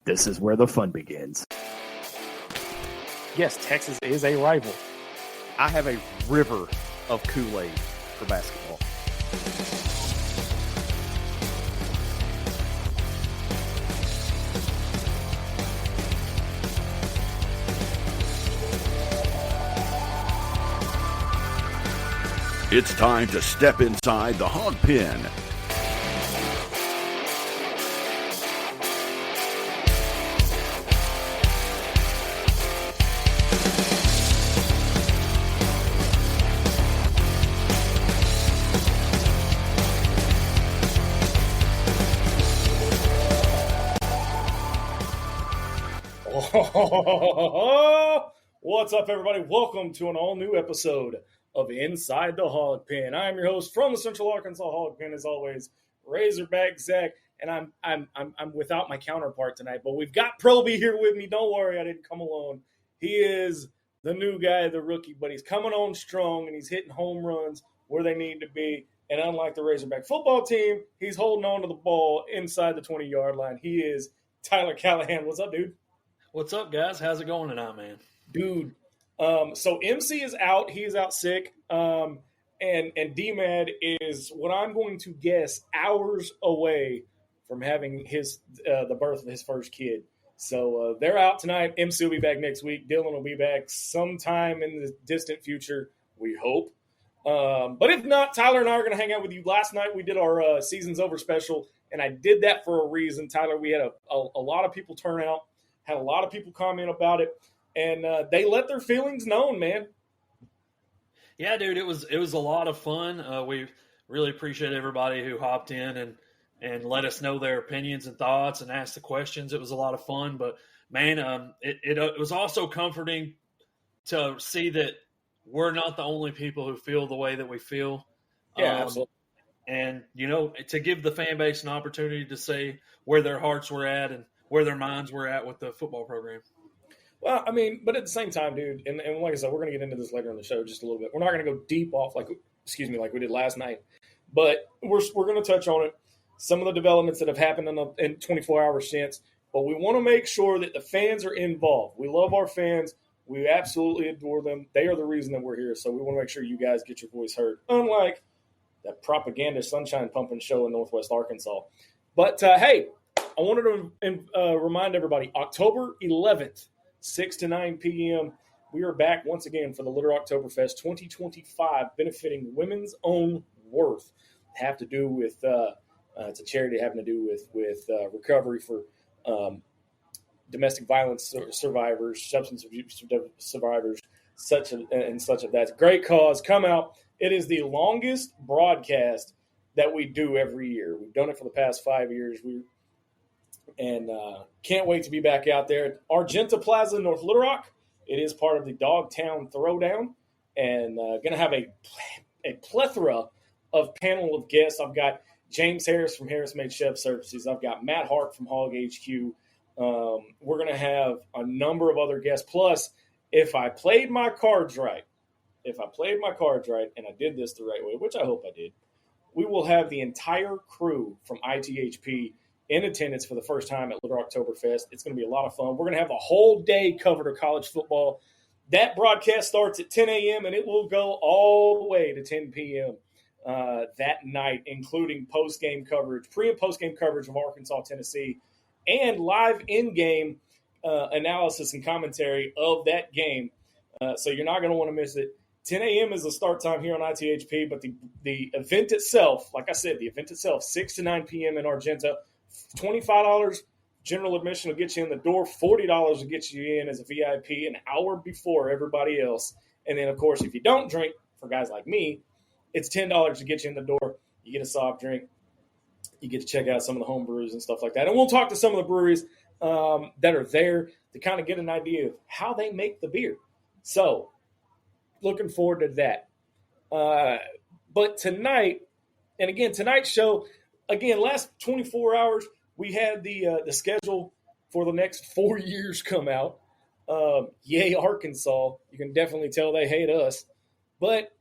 This is where the fun begins. Yes, Texas is a rival. I have a river of Kool-Aid for basketball. It's time to step inside the Hawg Pen. What's up, everybody? Welcome to an all-new episode of Inside the Hawg Pen. I am your host from the Central Arkansas Hawg Pen, as always, Razorback Zach, and I'm without my counterpart tonight, but we've got Proby here with me. Don't worry, I didn't come alone. He is the new guy, the rookie, but he's coming on strong and he's hitting home runs where they need to be. And unlike the Razorback football team, he's holding on to the ball inside the 20-yard line. He is Tyler Callahan. What's up, dude? What's up, guys? How's it going tonight, man? Dude, so MC is out. He's out sick. And D-Mad is what I'm going to guess hours away from having the birth of his first kid. So they're out tonight. MC will be back next week. Dylan will be back sometime in the distant future, we hope. But if not, Tyler and I are going to hang out with you. Last night we did our Season's Over special, and I did that for a reason. Tyler, we had a lot of people turn out. Had a lot of people comment about it, and they let their feelings known, man. Yeah, dude, it was a lot of fun. We really appreciate everybody who hopped in and let us know their opinions and thoughts and asked the questions. It was a lot of fun, but man, it was also comforting to see that we're not the only people who feel the way that we feel. Yeah, absolutely. And to give the fan base an opportunity to say where their hearts were at and where their minds were at with the football program. Well, I mean, but at the same time, dude, and like I said, we're going to get into this later in the show just a little bit. We're not going to go deep off like we did last night, but we're going to touch on it, some of the developments that have happened in 24 hours since, but we want to make sure that the fans are involved. We love our fans. We absolutely adore them. They are the reason that we're here, so we want to make sure you guys get your voice heard, unlike that propaganda sunshine pumping show in Northwest Arkansas. But, hey, I wanted to remind everybody, October 11th, 6 to 9 p.m., we are back once again for the Litter Oktoberfest 2025, benefiting Women's Own Worth. Have to do with it's a charity having to do with recovery for domestic violence survivors, substance abuse survivors, such of that. It's a great cause. Come out. It is the longest broadcast that we do every year. We've done it for the past 5 years. And can't wait to be back out there at Argenta Plaza, North Little Rock. It is part of the Dogtown Throwdown, and going to have a plethora of panel of guests. I've got James Harris from Harris Made Chef Services. I've got Matt Hart from Hawg HQ. We're going to have a number of other guests. Plus, if I played my cards right, and I did this the right way, which I hope I did, we will have the entire crew from ITHP in attendance for the first time at Litter Oktoberfest. It's going to be a lot of fun. We're going to have the whole day covered of college football. That broadcast starts at 10 a.m., and it will go all the way to 10 p.m. That night, including post-game coverage, pre- and post-game coverage of Arkansas, Tennessee, and live in-game analysis and commentary of that game. So you're not going to want to miss it. 10 a.m. is the start time here on ITHP, but the event itself, like I said, 6 to 9 p.m. in Argenta, $25 general admission will get you in the door. $40 will get you in as a VIP an hour before everybody else. And then, of course, if you don't drink, for guys like me, it's $10 to get you in the door. You get a soft drink. You get to check out some of the home brews and stuff like that. And we'll talk to some of the breweries that are there to kind of get an idea of how they make the beer. So, looking forward to that. But tonight, and again, tonight's show, last 24 hours, we had the schedule for the next 4 years come out. Yay, Arkansas. You can definitely tell they hate us. But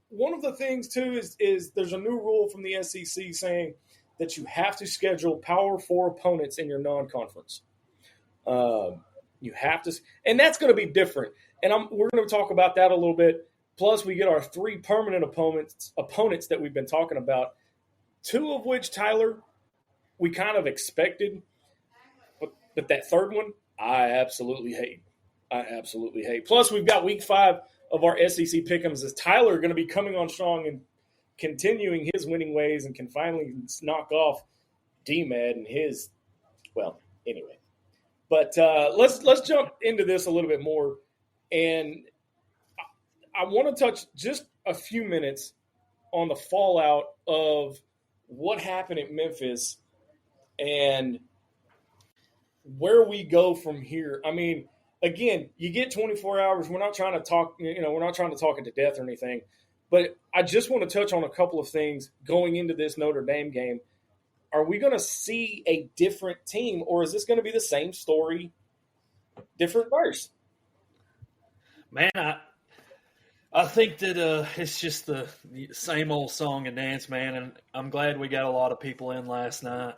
one of the things, too, is there's a new rule from the SEC saying that you have to schedule Power 4 opponents in your non-conference. You have to, and that's going to be different. And we're going to talk about that a little bit. Plus, we get our 3 permanent opponents that we've been talking about, 2 of which, Tyler, we kind of expected. But that third one, I absolutely hate. Plus, we've got week 5 of our SEC Pick'ems as Tyler going to be coming on strong and continuing his winning ways and can finally knock off D-Med and his – well, anyway. But let's jump into this a little bit more. And I want to touch just a few minutes on the fallout of what happened at Memphis and where we go from here. I mean, again, you get 24 hours. We're not trying to talk, we're not trying to talk it to death or anything. But I just want to touch on a couple of things going into this Notre Dame game. Are we going to see a different team, or is this going to be the same story, different verse? Man, I think that it's just the same old song and dance, man, and I'm glad we got a lot of people in last night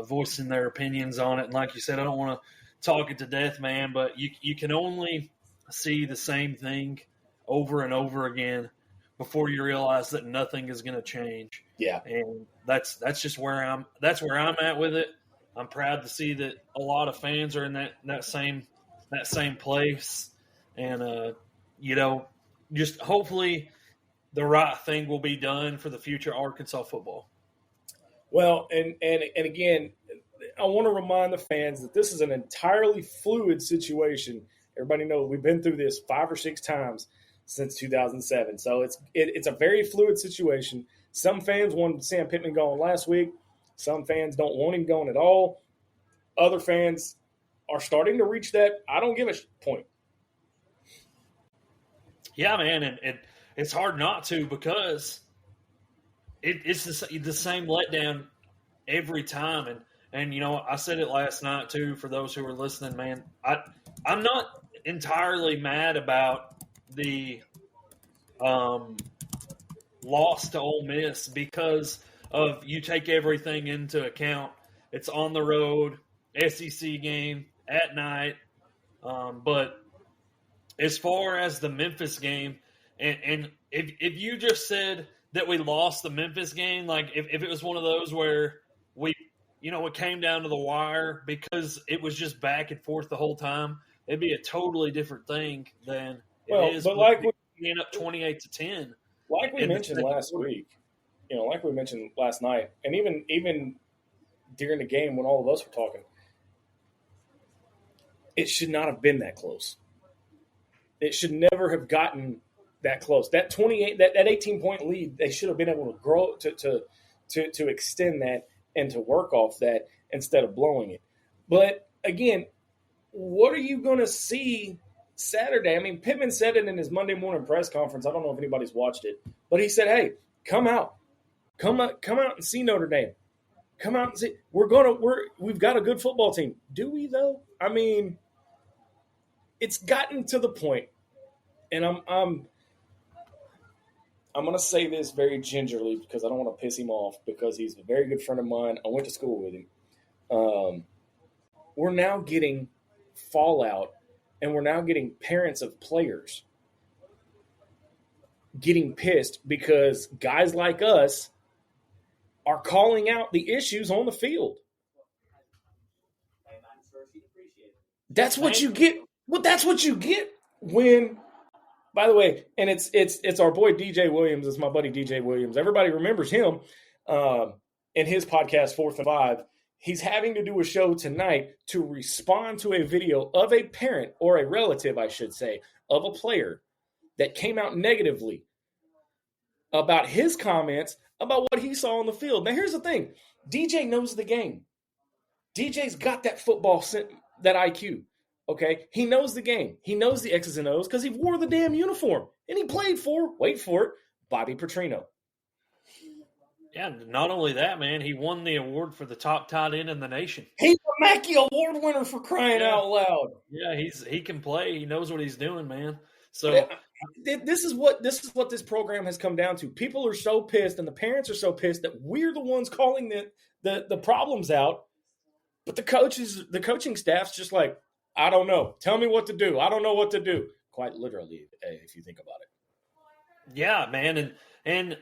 voicing their opinions on it. And like you said, I don't want to talk it to death, man, but you can only see the same thing over and over again before you realize that nothing is going to change. Yeah. And that's just where I'm at with it. I'm proud to see that a lot of fans are in that same place. And just hopefully the right thing will be done for the future Arkansas football. Well, and again, I want to remind the fans that this is an entirely fluid situation. Everybody knows we've been through this 5 or 6 times since 2007. So it's a very fluid situation. Some fans wanted Sam Pittman gone last week. Some fans don't want him gone at all. Other fans are starting to reach that I don't give a point. Yeah, man, and it's hard not to because it's the same letdown every time. And I said it last night too for those who were listening, man. I'm not entirely mad about the loss to Ole Miss because of you take everything into account. It's on the road, SEC game at night. But as far as the Memphis game, and if you just said that we lost the Memphis game, like if it was one of those where it came down to the wire because it was just back and forth the whole time, it'd be a totally different thing than it is. But like being up 28-10, like we mentioned last week, like we mentioned last night, and even during the game when all of us were talking, it should not have been that close. It should never have gotten that close. That 18-point lead, they should have been able to grow to extend that and to work off that instead of blowing it. But again, what are you going to see Saturday? I mean, Pittman said it in his Monday morning press conference. I don't know if anybody's watched it, but he said, "Hey, come out and see Notre Dame. Come out and see. We've got a good football team. Do we though? I mean, it's gotten to the point, and I'm going to say this very gingerly because I don't want to piss him off because he's a very good friend of mine. I went to school with him. We're now getting fallout, and we're now getting parents of players getting pissed because guys like us are calling out the issues on the field. That's what you get. Well, that's what you get when – by the way, and it's our boy DJ Williams. It's my buddy DJ Williams. Everybody remembers him in his podcast 4th and 5. He's having to do a show tonight to respond to a video of a parent or a relative, I should say, of a player that came out negatively about his comments about what he saw on the field. Now, here's the thing. DJ knows the game. DJ's got that football, that IQ. Okay, he knows the game. He knows the X's and O's because he wore the damn uniform. And he played for, wait for it, Bobby Petrino. Yeah, not only that, man, he won the award for the top tight end in the nation. He's a Mackey Award winner for crying out loud. Yeah, he can play. He knows what he's doing, man. So this is what this program has come down to. People are so pissed, and the parents are so pissed that we're the ones calling the problems out But the coaching staff's just like, I don't know. Tell me what to do. I don't know what to do. Quite literally, if you think about it. Yeah, man. And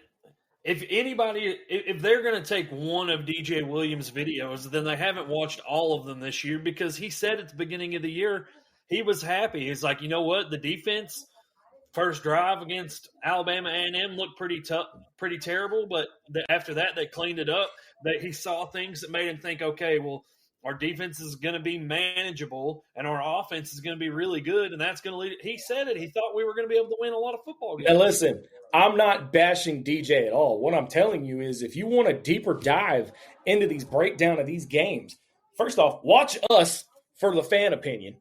if they're going to take one of DJ Williams' videos, then they haven't watched all of them this year, because he said at the beginning of the year he was happy. He's like, you know what? The defense, first drive against Alabama A&M looked pretty terrible, but after that they cleaned it up. That he saw things that made him think, okay, well, our defense is going to be manageable and our offense is going to be really good, and that's going to lead. He said it. He thought we were going to be able to win a lot of football games. And listen, I'm not bashing DJ at all. What I'm telling you is, if you want a deeper dive into these breakdown of these games, first off, watch us for the fan opinion.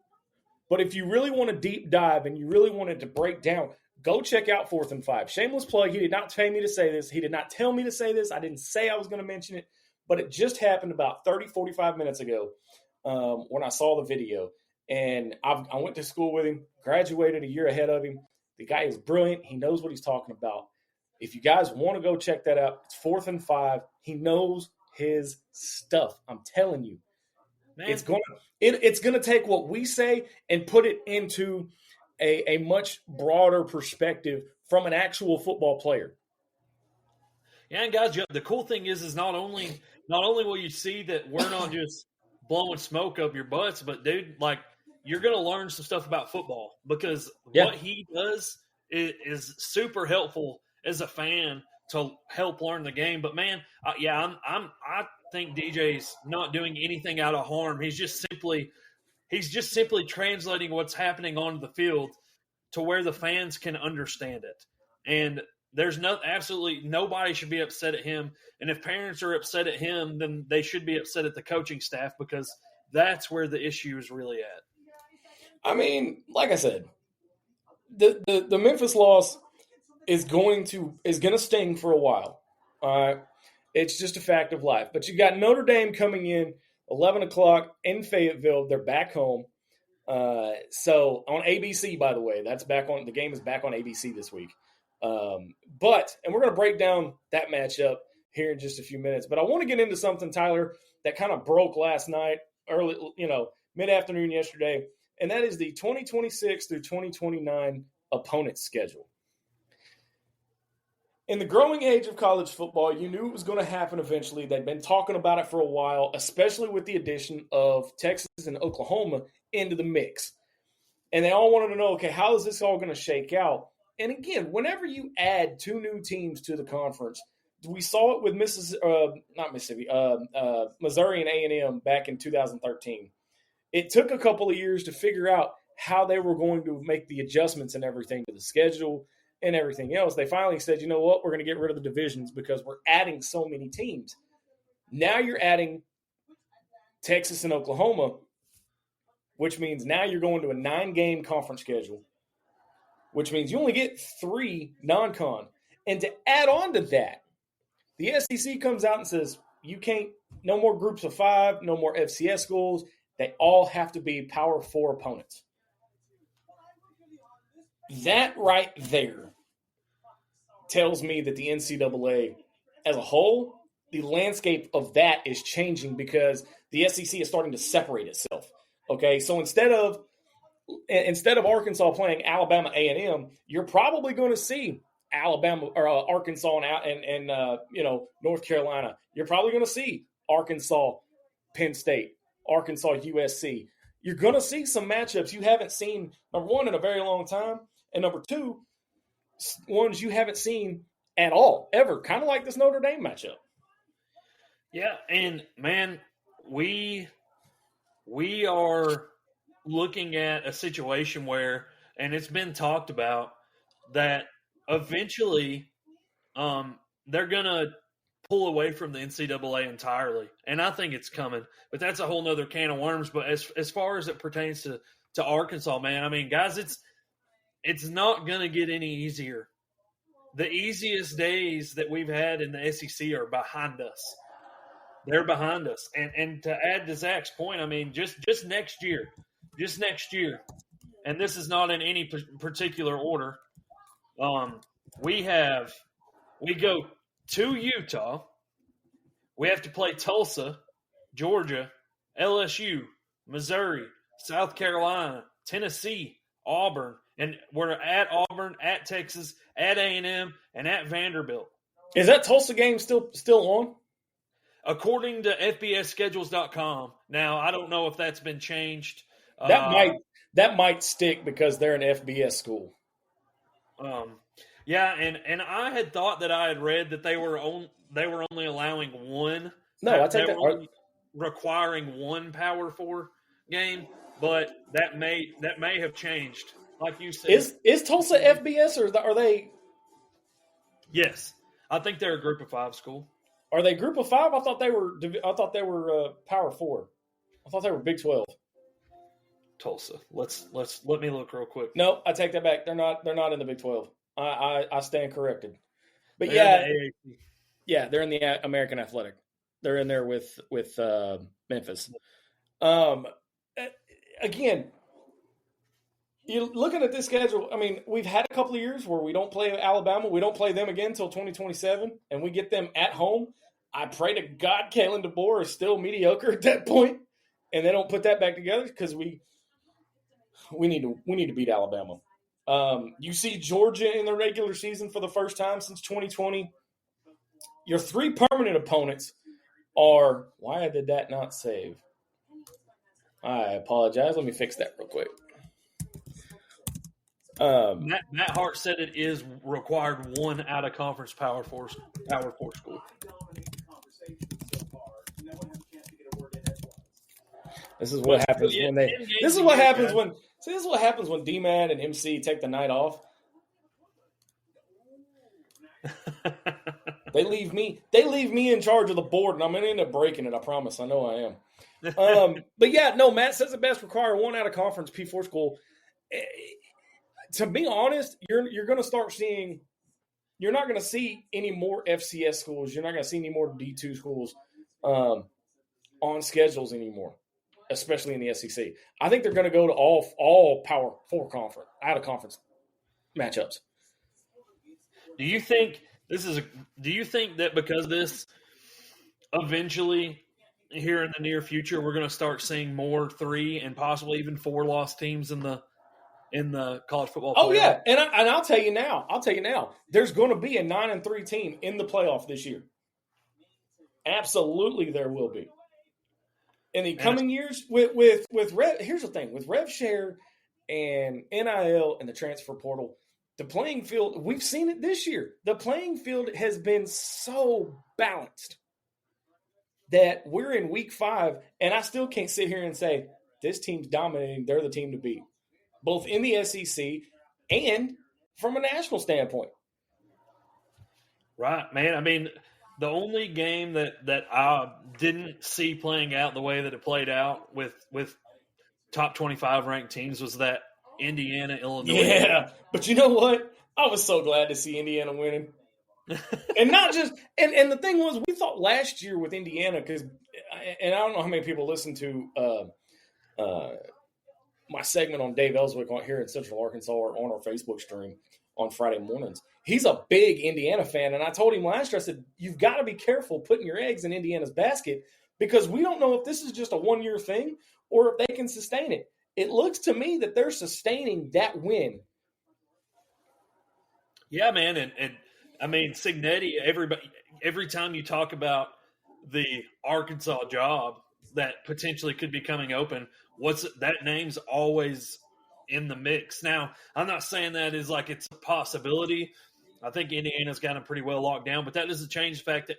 But if you really want a deep dive and you really wanted to break down, go check out 4th and 5. Shameless plug. He did not pay me to say this. He did not tell me to say this. I didn't say I was going to mention it. But it just happened about 30, 45 minutes ago when I saw the video. And I went to school with him, graduated a year ahead of him. The guy is brilliant. He knows what he's talking about. If you guys want to go check that out, it's 4th and 5. He knows his stuff. I'm telling you. Man. It's gonna take what we say and put it into a much broader perspective from an actual football player. Yeah, and guys, the cool thing is not only will you see that we're not just blowing smoke up your butts, but dude, like, you're going to learn some stuff about football, because what he does is super helpful as a fan to help learn the game. But man, I think DJ's not doing anything out of harm. He's just simply translating what's happening on the field to where the fans can understand it. And there's absolutely nobody should be upset at him. And if parents are upset at him, then they should be upset at the coaching staff, because that's where the issue is really at. I mean, like I said, the Memphis loss is going to sting for a while. All right. It's just a fact of life. But you got Notre Dame coming in 11 o'clock in Fayetteville. They're back home. So on ABC, by the way, the game is back on ABC this week. And we're going to break down that matchup here in just a few minutes. But I want to get into something, Tyler, that kind of broke last night, early, mid-afternoon yesterday, and that is the 2026 through 2029 opponent schedule. In the growing age of college football, you knew it was going to happen eventually. They'd been talking about it for a while, especially with the addition of Texas and Oklahoma into the mix. And they all wanted to know, okay, how is this all going to shake out? And again, whenever you add two new teams to the conference, we saw it with Missouri and A&M back in 2013. It took a couple of years to figure out how they were going to make the adjustments and everything to the schedule and everything else. They finally said, you know what, we're going to get rid of the divisions because we're adding so many teams. Now you're adding Texas and Oklahoma, which means now you're going to a 9-game conference schedule, which means you only get 3 non-con. And to add on to that, the SEC comes out and says, you can't, no more groups of 5, no more FCS schools. They all have to be Power 4 opponents. That right there tells me that the NCAA as a whole, the landscape of that is changing because the SEC is starting to separate itself. Okay, so instead of Arkansas playing Alabama A&M, you're probably going to see Alabama or Arkansas and North Carolina. You're probably going to see Arkansas, Penn State, Arkansas, USC. You're going to see some matchups you haven't seen, number one, in a very long time, and number two, ones you haven't seen at all, ever, kind of like this Notre Dame matchup. Yeah, and, man, we are looking at a situation where, and it's been talked about, that eventually they're going to pull away from the NCAA entirely. And I think it's coming. But that's a whole nother can of worms. But as far as it pertains to Arkansas, man, I mean, guys, it's not going to get any easier. The easiest days that we've had in the SEC are behind us. They're behind us. And to add to Zach's point, I mean, just next year, and this is not in any particular order, we go to Utah. We have to play Tulsa, Georgia, LSU, Missouri, South Carolina, Tennessee, Auburn, and we're at Auburn, at Texas, at A&M, and at Vanderbilt. Is that Tulsa game still on? According to FBSschedules.com. Now, I don't know if that's been changed. That might stick because they're an FBS school. Yeah, and I had thought that I had read that they were only allowing one. No, I take that. Requiring one Power 4 game, but that may have changed. Like you said, is Tulsa FBS or are they? Yes, I think they're a Group of 5 school. Are they Group of 5? I thought they were Power 4. I thought they were Big 12. Tulsa. Let me look real quick. No, I take that back. They're not in the Big 12. I stand corrected. But they're they're in the American Athletic. They're in there with Memphis. Again, you're looking at this schedule. I mean, we've had a couple of years where we don't play Alabama. We don't play them again until 2027, and we get them at home. I pray to God Kalen DeBoer is still mediocre at that point, and they don't put that back together because we need to beat Alabama. You see Georgia in the regular season for the first time since 2020. Your 3 permanent opponents are – why did that not save? I apologize. Let me fix that real quick. Matt Hart said it is required one out of conference Power 4 school. This is what happens when they. This is what happens when. See, this is what happens when D-Man and MC take the night off. They leave me in charge of the board, and I'm going to end up breaking it. I promise. I know I am. But yeah, no. Matt says the best require one out of conference P4 school. To be honest, you're going to start seeing. You're not going to see any more FCS schools. You're not going to see any more D2 schools on schedules anymore, especially in the SEC. I think they're going to go to all Power 4 conference out of conference matchups. Do you think that because of this, eventually, here in the near future, we're going to start seeing more 3 and possibly even 4 loss teams in the college football playoff? Oh yeah, and I'll tell you now, there's going to be a 9-3 team in the playoff this year. Absolutely, there will be. In the coming years, with Rev, here's the thing: with Rev Share and NIL and the transfer portal, the playing field, we've seen it this year. The playing field has been so balanced that we're in week 5, and I still can't sit here and say this team's dominating. They're the team to beat, both in the SEC and from a national standpoint. Right, man. I mean, the only game that I didn't see playing out the way that it played out with top 25 ranked teams was that Indiana-Illinois. Yeah, but you know what? I was so glad to see Indiana winning. And not just – and the thing was, we thought last year with Indiana because – and I don't know how many people listen to my segment on Dave Ellswick here in Central Arkansas or on our Facebook stream on Friday mornings. He's a big Indiana fan, and I told him last year, I said, you've got to be careful putting your eggs in Indiana's basket because we don't know if this is just a one-year thing or if they can sustain it. It looks to me that they're sustaining that win. Yeah, man, and I mean, Cignetti, every time you talk about the Arkansas job that potentially could be coming open, that name's always in the mix. Now, I'm not saying that is like it's a possibility. I think Indiana's got him pretty well locked down, but that doesn't change the fact that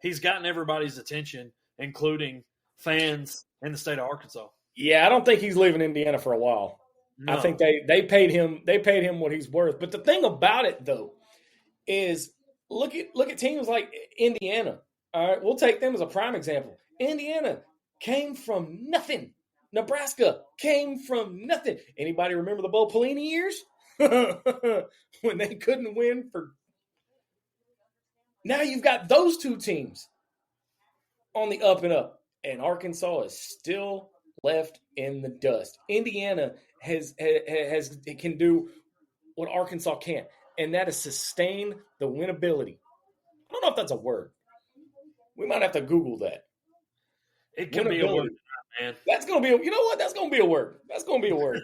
he's gotten everybody's attention, including fans in the state of Arkansas. Yeah, I don't think he's leaving Indiana for a while. No. I think they paid him what he's worth. But the thing about it though is look at teams like Indiana. All right, we'll take them as a prime example. Indiana came from nothing. Nebraska came from nothing. Anybody remember the Bo Pelini years? When they couldn't win for – now you've got those two teams on the up and up, and Arkansas is still left in the dust. Indiana can do what Arkansas can't, and that is sustain the winnability. I don't know if that's a word. We might have to Google that. It can be a word, man. That's going to be, you know what? That's going to be a word. That's going to be a word.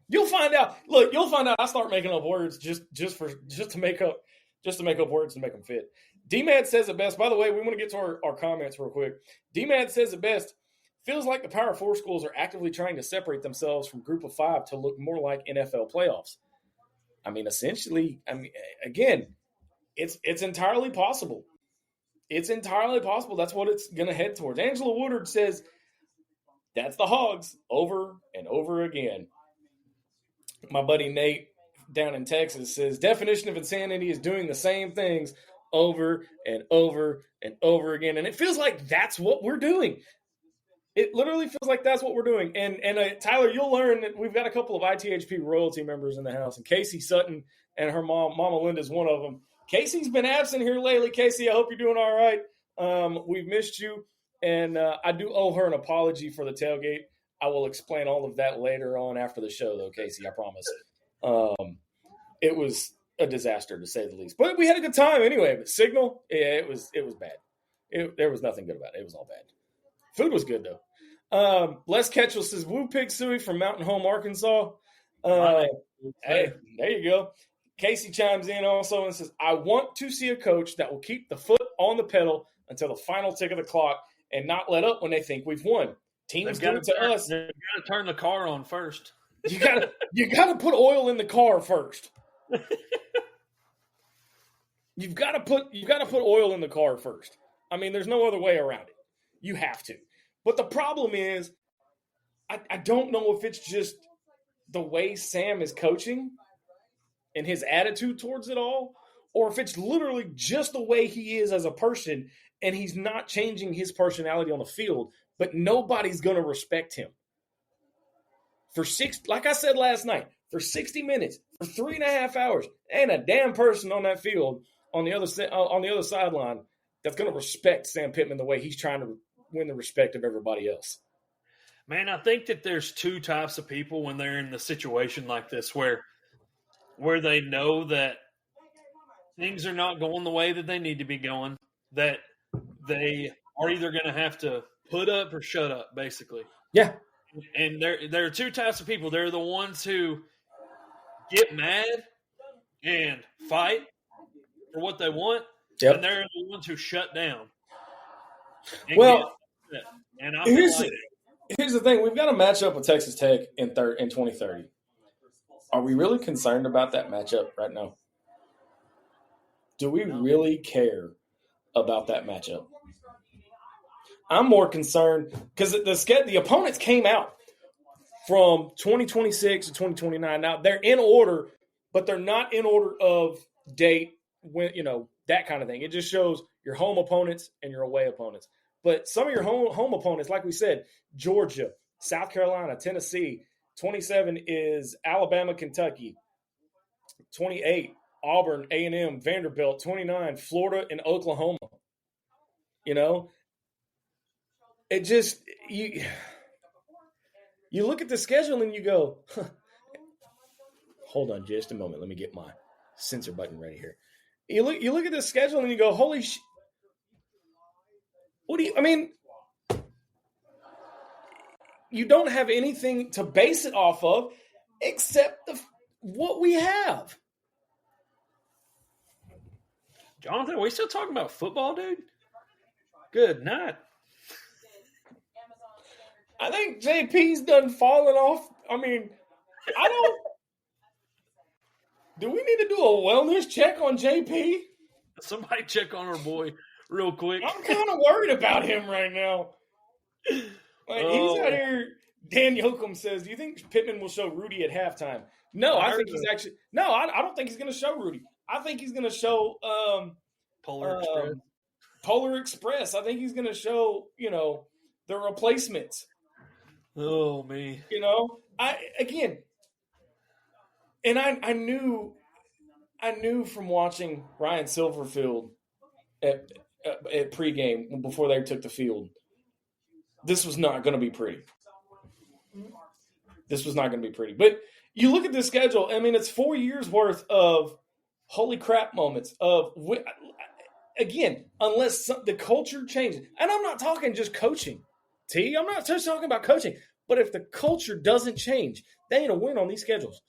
You'll find out. Look, you'll find out I start making up words just to make up words to make them fit. D-Mad says it best. By the way, we want to get to our comments real quick. D-Mad says it best. Feels like the Power 4 schools are actively trying to separate themselves from Group of 5 to look more like NFL playoffs. I mean, essentially, again, it's entirely possible. It's entirely possible. That's what it's going to head towards. Angela Woodard says, that's the Hogs over and over again. My buddy Nate down in Texas says, definition of insanity is doing the same things over and over and over again. And it feels like that's what we're doing. It literally feels like that's what we're doing. And Tyler, you'll learn that we've got a couple of ITHP royalty members in the house. And Casey Sutton and her mom, Mama Linda's one of them. Casey's been absent here lately. Casey, I hope you're doing all right. We've missed you. And I do owe her an apology for the tailgate. I will explain all of that later on after the show, though, Casey, I promise. It was a disaster, to say the least. But we had a good time anyway. But Signal, yeah, it was bad. There was nothing good about it. It was all bad. Food was good, though. Les Ketchell says, Woo Pig Suey from Mountain Home, Arkansas. Hey, there you go. Casey chimes in also and says, I want to see a coach that will keep the foot on the pedal until the final tick of the clock and not let up when they think we've won. Teams do it to us. They've got to turn the car on first. You gotta put oil in the car first. You've got to put oil in the car first. I mean, there's no other way around it. You have to. But the problem is, I don't know if it's just the way Sam is coaching and his attitude towards it all, or if it's literally just the way he is as a person and he's not changing his personality on the field, but nobody's going to respect him. Like I said last night, for 60 minutes, for 3.5 hours, ain't a damn person on that field on the other sideline that's going to respect Sam Pittman the way he's trying to win the respect of everybody else. Man, I think that there's two types of people when they're in the situation like this where they know that things are not going the way that they need to be going, that they are either going to have to put up or shut up, basically. Yeah. And there are two types of people. There are the ones who get mad and fight for what they want, yep. and there are the ones who shut down. And here's the thing. We've got a matchup with Texas Tech in 2030. Are we really concerned about that matchup right now? Do we really care about that matchup? I'm more concerned because the opponents came out from 2026 to 2029. Now, they're in order, but they're not in order of date, when that kind of thing. It just shows your home opponents and your away opponents. But some of your home opponents, like we said, Georgia, South Carolina, Tennessee. 27 is Alabama, Kentucky. 28, Auburn, A&M, Vanderbilt. 29, Florida and Oklahoma. It just you look at the schedule and you go, huh. Hold on just a moment. Let me get my censor button ready here. You look at the schedule and you go, holy sh! You don't have anything to base it off of except what we have. Jonathan, are we still talking about football, dude? Good night. I think JP's done fallen off. I mean, I don't. Do we need to do a wellness check on JP? Somebody check on our boy real quick. I'm kind of worried about him right now. He's out here. Dan Yoakum says, do you think Pittman will show Rudy at halftime? No, I think he's actually – no, I don't think he's going to show Rudy. I think he's going to show Polar Express. Polar Express. I think he's going to show, the replacements. Oh, me. I knew from watching Ryan Silverfield at pregame before they took the field, this was not going to be pretty. This was not going to be pretty. But you look at the schedule, I mean, it's 4 years worth of holy crap moments of again, unless the culture changes, and I'm not talking just coaching, I'm not just talking about coaching, but if the culture doesn't change, they ain't a win on these schedules.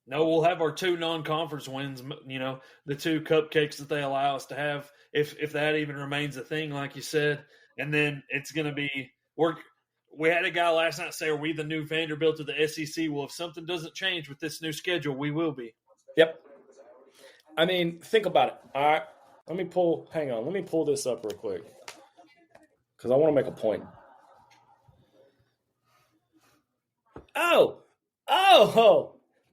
No, we'll have our 2 non-conference wins, the 2 cupcakes that they allow us to have, if that even remains a thing, like you said. And then it's going to be we had a guy last night say, are we the new Vanderbilt of the SEC? Well, if something doesn't change with this new schedule, we will be. Yep. I mean, think about it. All right. Let me pull this up real quick because I want to make a point. Oh,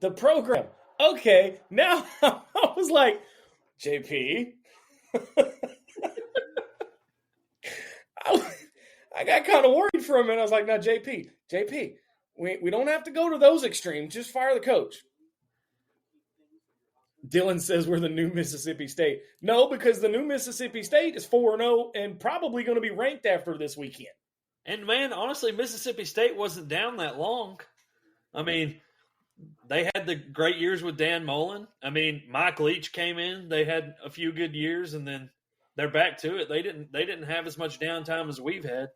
the program. Okay, now I was like, JP. I got kind of worried for a minute. I was like, no, JP, we don't have to go to those extremes. Just fire the coach. Dylan says we're the new Mississippi State. No, because the new Mississippi State is 4-0 and probably going to be ranked after this weekend. And, man, honestly, Mississippi State wasn't down that long. I mean, they had the great years with Dan Mullen. I mean, Mike Leach came in. They had a few good years, and then they're back to it. They didn't have as much downtime as we've had.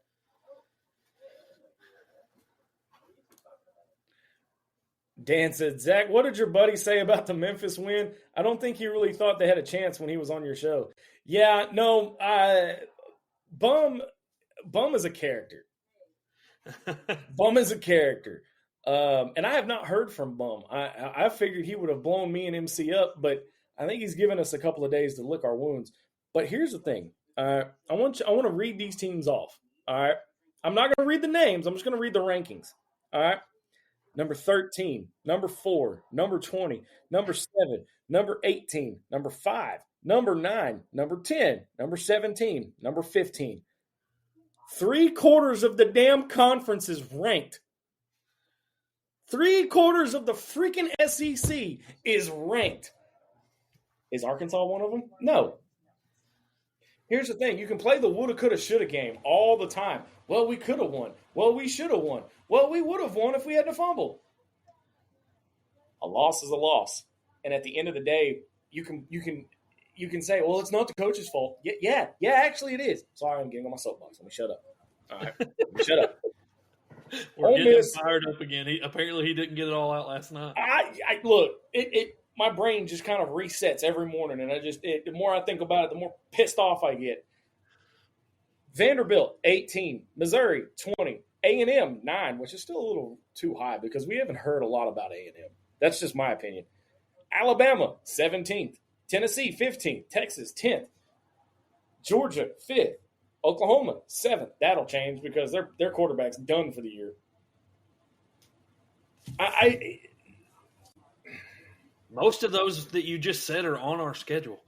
Dan said, Zach, what did your buddy say about the Memphis win? I don't think he really thought they had a chance when he was on your show. Yeah, no, Bum is a character. Bum is a character. And I have not heard from Bum. I figured he would have blown me and MC up, but I think he's given us a couple of days to lick our wounds. But here's the thing. I want to read these teams off. All right. I'm not going to read the names. I'm just going to read the rankings. All right. Number 13, number 4, number 20, number 7, number 18, number 5, number 9, number 10, number 17, number 15. 3/4 of the damn conference is ranked. 3/4 of the freaking SEC is ranked. Is Arkansas one of them? No. Here's the thing. You can play the woulda, coulda, shoulda game all the time. Well, we could have won. Well, we should have won. Well, we would have won if we hadn't fumbled. A loss is a loss. And at the end of the day, you can say, well, it's not the coach's fault. Yeah, actually it is. Sorry, I'm getting on my soapbox. Let me shut up. All right. Let me shut up. We're getting him fired up again. Apparently he didn't get it all out last night. Look, my brain just kind of resets every morning, and the more I think about it, the more pissed off I get. Vanderbilt, 18. Missouri, 20. A&M, 9, which is still a little too high because we haven't heard a lot about A&M. That's just my opinion. Alabama, 17th. Tennessee, 15th. Texas, 10th. Georgia, 5th. Oklahoma, 7th. That'll change because their quarterback's done for the year. Most of those that you just said are on our schedule.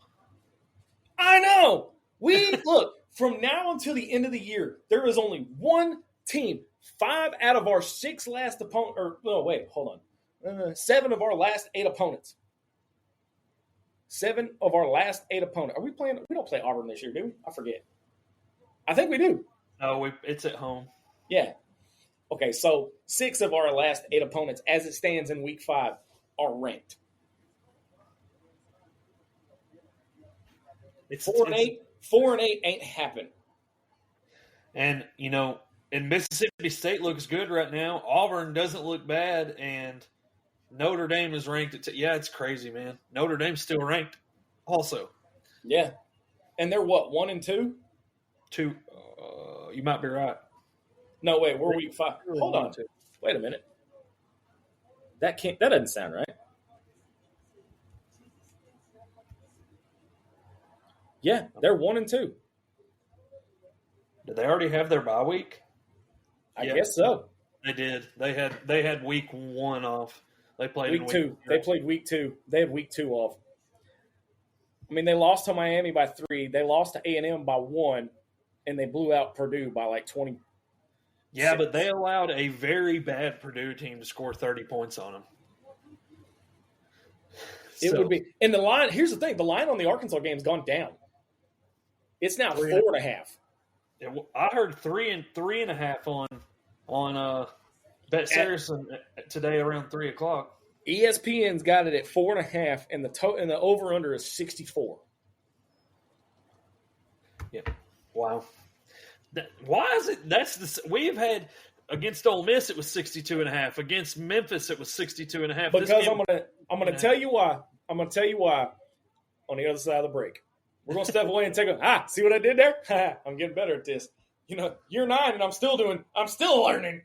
I know. Look, from now until the end of the year, there is only one team. 5 out of our 6 last opponents. Or no, wait, hold on. 7 of our last 8 opponents. 7 of our last 8 opponents. Are we playing? We don't play Auburn this year, do we? I forget. I think we do. No, it's at home. Yeah. Okay, so 6 of our last 8 opponents, as it stands in Week 5, are ranked. 4-8 ain't happened. And, and Mississippi State looks good right now. Auburn doesn't look bad, and Notre Dame is ranked. It's crazy, man. Notre Dame's still ranked also. Yeah. And they're what, 1 and 2? 2. You might be right. No, wait, we're Week 5. Hold on. Wait a minute. That doesn't sound right. Yeah, they're 1 and 2. Did they already have their bye week? I guess so. They did. They had Week 1 off. They played Week 2. They played Week 2. They had Week 2 off. I mean, they lost to Miami by 3. They lost to A&M by 1, and they blew out Purdue by like 20. Yeah, but they allowed a very bad Purdue team to score 30 points on them. It would be. And the line, here's the thing, the line on the Arkansas game's gone down. It's now 4.5. I heard 3.5 on Bet Saracen today around 3:00. ESPN's got it at 4.5, and the over under is 64. Yeah. Wow. Why is it? We've had against Ole Miss it was 62.5. Against Memphis it was 62.5. Because I'm gonna tell you why. I'm gonna tell you why. On the other side of the break, we're gonna step away and take a see what I did there? I'm getting better at this. Year 9 and I'm still learning.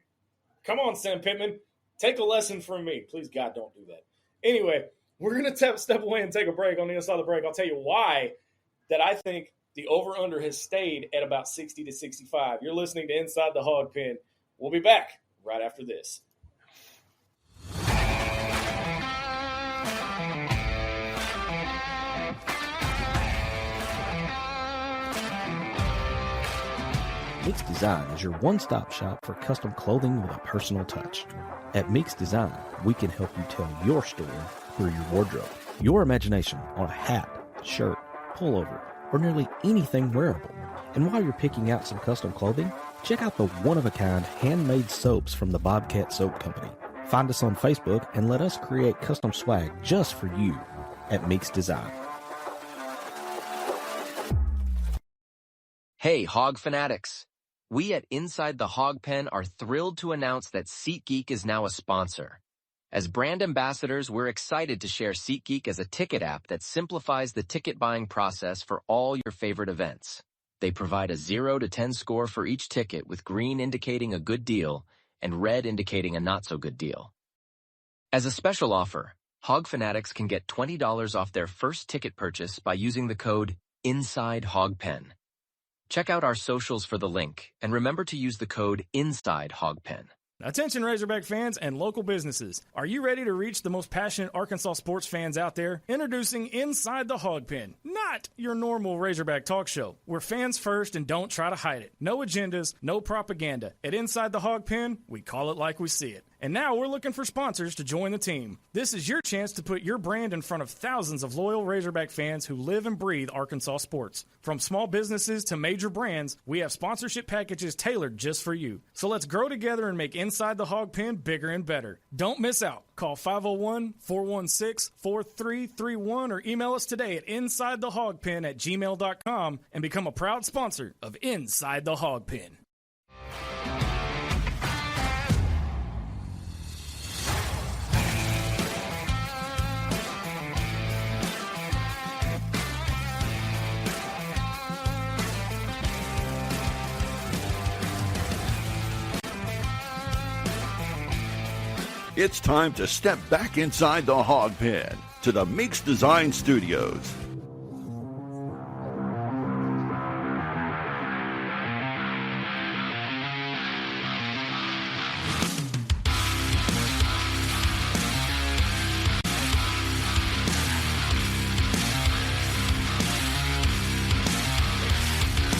Come on, Sam Pittman, take a lesson from me, please. God, don't do that. Anyway, we're gonna step away and take a break. On the other side of the break, I'll tell you why that I think the over/under has stayed at about 60 to 65. You're listening to Inside the Hawg Pen. We'll be back right after this. Meeks Design is your one-stop shop for custom clothing with a personal touch. At Meeks Design, we can help you tell your story through your wardrobe. Your imagination on a hat, shirt, pullover, or nearly anything wearable. And while you're picking out some custom clothing, check out the one-of-a-kind handmade soaps from the Bobcat Soap Company. Find us on Facebook and let us create custom swag just for you at Meeks Design. Hey, Hawg fanatics. We at Inside the Hawg Pen are thrilled to announce that SeatGeek is now a sponsor. As brand ambassadors, we're excited to share SeatGeek as a ticket app that simplifies the ticket buying process for all your favorite events. They provide a 0 to 10 score for each ticket, with green indicating a good deal and red indicating a not so good deal. As a special offer, Hawg fanatics can get $20 off their first ticket purchase by using the code INSIDEHOGPEN. Check out our socials for the link, and remember to use the code INSIDEHOGPEN. Attention Razorback fans and local businesses. Are you ready to reach the most passionate Arkansas sports fans out there? Introducing Inside the Hawg Pen, not your normal Razorback talk show. We're fans first and don't try to hide it. No agendas, no propaganda. At Inside the Hawg Pen, we call it like we see it. And now we're looking for sponsors to join the team. This is your chance to put your brand in front of thousands of loyal Razorback fans who live and breathe Arkansas sports. From small businesses to major brands, we have sponsorship packages tailored just for you. So let's grow together and make Inside the Hawg Pen bigger and better. Don't miss out. Call 501-416-4331 or email us today at insidethehogpen@gmail.com and become a proud sponsor of Inside the Hawg Pen. It's time to step back inside the Hawg Pen to the Meeks Design Studios.